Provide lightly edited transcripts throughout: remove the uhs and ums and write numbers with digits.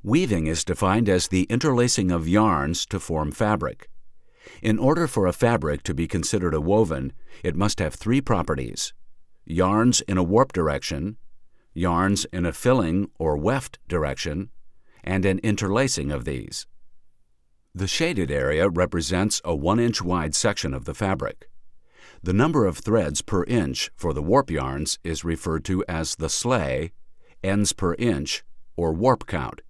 Weaving is defined as the interlacing of yarns to form fabric. In order for a fabric to be considered a woven, it must have three properties: yarns in a warp direction, yarns in a filling or weft direction, and an interlacing of these. The shaded area represents a 1-inch wide section of the fabric. The number of threads per inch for the warp yarns is referred to as the sley, ends per inch, or warp count.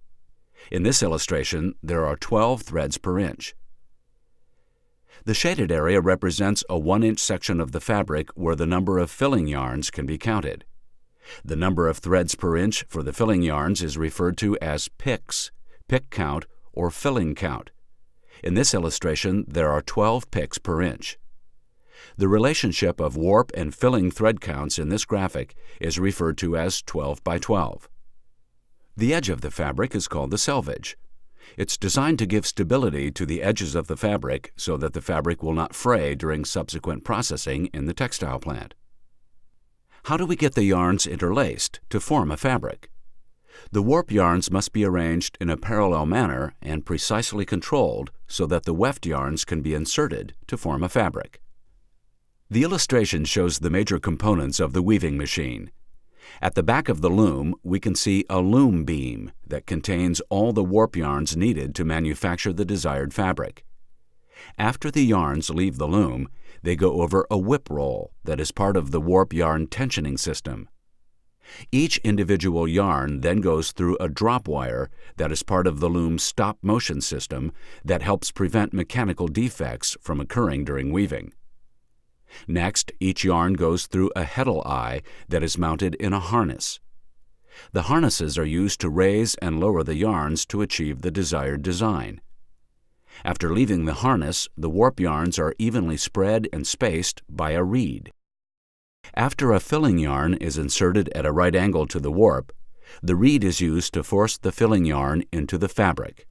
In this illustration, there are 12 threads per inch. The shaded area represents a 1-inch section of the fabric where the number of filling yarns can be counted. The number of threads per inch for the filling yarns is referred to as picks, pick count, or filling count. In this illustration, there are 12 picks per inch. The relationship of warp and filling thread counts in this graphic is referred to as 12 by 12. The edge of the fabric is called the selvage. It's designed to give stability to the edges of the fabric so that the fabric will not fray during subsequent processing in the textile plant. How do we get the yarns interlaced to form a fabric? The warp yarns must be arranged in a parallel manner and precisely controlled so that the weft yarns can be inserted to form a fabric. The illustration shows the major components of the weaving machine. At the back of the loom, we can see a loom beam that contains all the warp yarns needed to manufacture the desired fabric. After the yarns leave the loom, they go over a whip roll that is part of the warp yarn tensioning system. Each individual yarn then goes through a drop wire that is part of the loom's stop motion system that helps prevent mechanical defects from occurring during weaving. Next, each yarn goes through a heddle eye that is mounted in a harness. The harnesses are used to raise and lower the yarns to achieve the desired design. After leaving the harness, the warp yarns are evenly spread and spaced by a reed. After a filling yarn is inserted at a right angle to the warp, the reed is used to force the filling yarn into the fabric.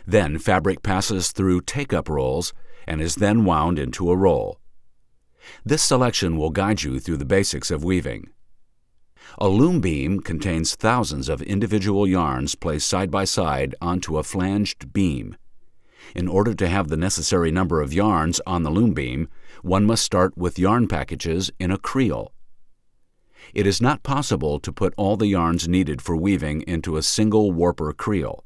Then fabric passes through take-up rolls and is then wound into a roll. This selection will guide you through the basics of weaving. A loom beam contains thousands of individual yarns placed side by side onto a flanged beam. In order to have the necessary number of yarns on the loom beam, one must start with yarn packages in a creel. It is not possible to put all the yarns needed for weaving into a single warper creel.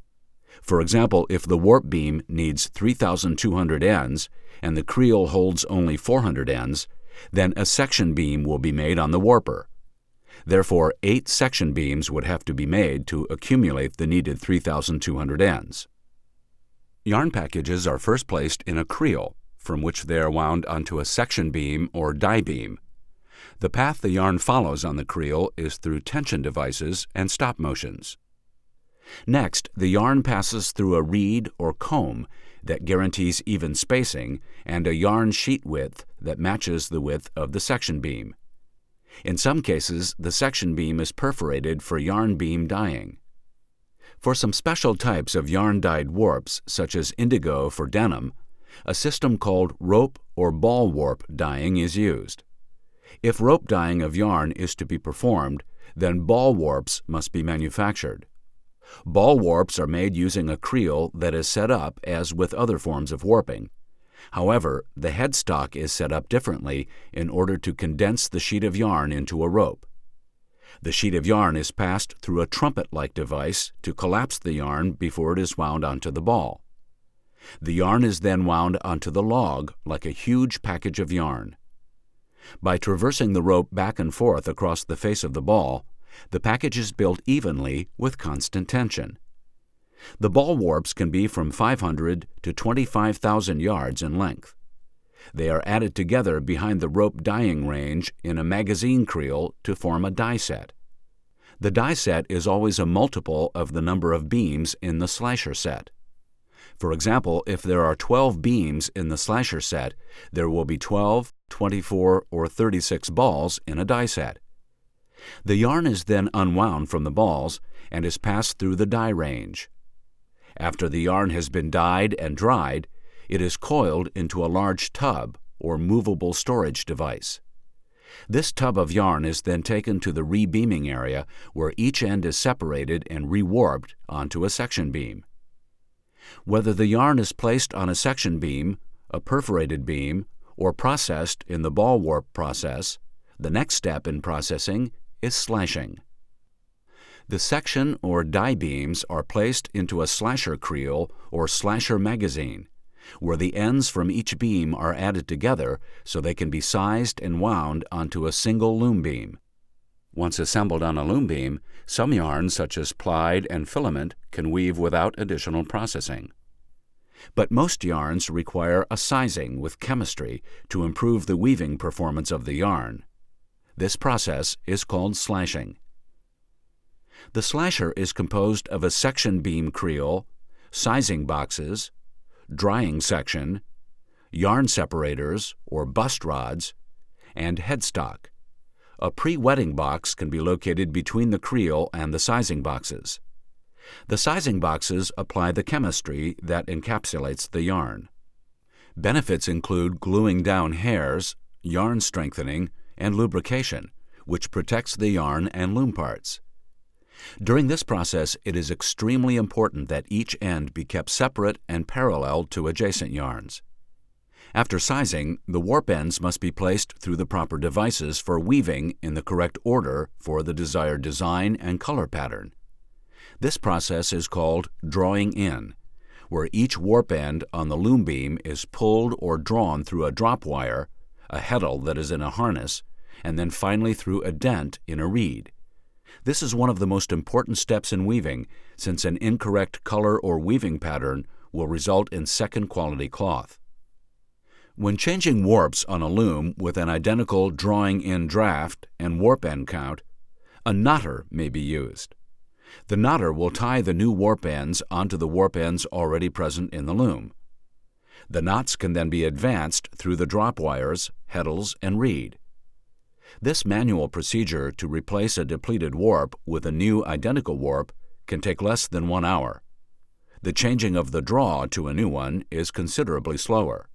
For example, if the warp beam needs 3,200 ends and the creel holds only 400 ends, then a section beam will be made on the warper. Therefore, 8 section beams would have to be made to accumulate the needed 3,200 ends. Yarn packages are first placed in a creel, from which they are wound onto a section beam or die beam. The path the yarn follows on the creel is through tension devices and stop motions. Next, the yarn passes through a reed or comb that guarantees even spacing and a yarn sheet width that matches the width of the section beam. In some cases, the section beam is perforated for yarn beam dyeing. For some special types of yarn-dyed warps, such as indigo for denim, a system called rope or ball warp dyeing is used. If rope dyeing of yarn is to be performed, then ball warps must be manufactured. Ball warps are made using a creel that is set up as with other forms of warping. However, the headstock is set up differently in order to condense the sheet of yarn into a rope. The sheet of yarn is passed through a trumpet-like device to collapse the yarn before it is wound onto the ball. The yarn is then wound onto the log like a huge package of yarn. By traversing the rope back and forth across the face of the ball, the package is built evenly with constant tension. The ball warps can be from 500 to 25,000 yards in length. They are added together behind the rope dyeing range in a magazine creel to form a die set. The die set is always a multiple of the number of beams in the slasher set. For example, if there are 12 beams in the slasher set, there will be 12, 24, or 36 balls in a die set. The yarn is then unwound from the balls and is passed through the dye range. After the yarn has been dyed and dried, it is coiled into a large tub or movable storage device. This tub of yarn is then taken to the rebeaming area where each end is separated and rewarped onto a section beam. Whether the yarn is placed on a section beam, a perforated beam, or processed in the ball warp process, the next step in processing is slashing. The section or die beams are placed into a slasher creel or slasher magazine, where the ends from each beam are added together so they can be sized and wound onto a single loom beam. Once assembled on a loom beam, some yarns such as plied and filament can weave without additional processing. But most yarns require a sizing with chemistry to improve the weaving performance of the yarn. This process is called slashing. The slasher is composed of a section beam creel, sizing boxes, drying section, yarn separators or bust rods, and headstock. A pre-wetting box can be located between the creel and the sizing boxes. The sizing boxes apply the chemistry that encapsulates the yarn. Benefits include gluing down hairs, yarn strengthening, and lubrication, which protects the yarn and loom parts. During this process, it is extremely important that each end be kept separate and parallel to adjacent yarns. After sizing, the warp ends must be placed through the proper devices for weaving in the correct order for the desired design and color pattern. This process is called drawing in, where each warp end on the loom beam is pulled or drawn through a drop wire, a heddle that is in a harness, and then finally through a dent in a reed. This is one of the most important steps in weaving, since an incorrect color or weaving pattern will result in second-quality cloth. When changing warps on a loom with an identical drawing-in draft and warp end count, a knotter may be used. The knotter will tie the new warp ends onto the warp ends already present in the loom. The knots can then be advanced through the drop wires, heddles, and reed. This manual procedure to replace a depleted warp with a new identical warp can take less than 1 hour. The changing of the draw to a new one is considerably slower.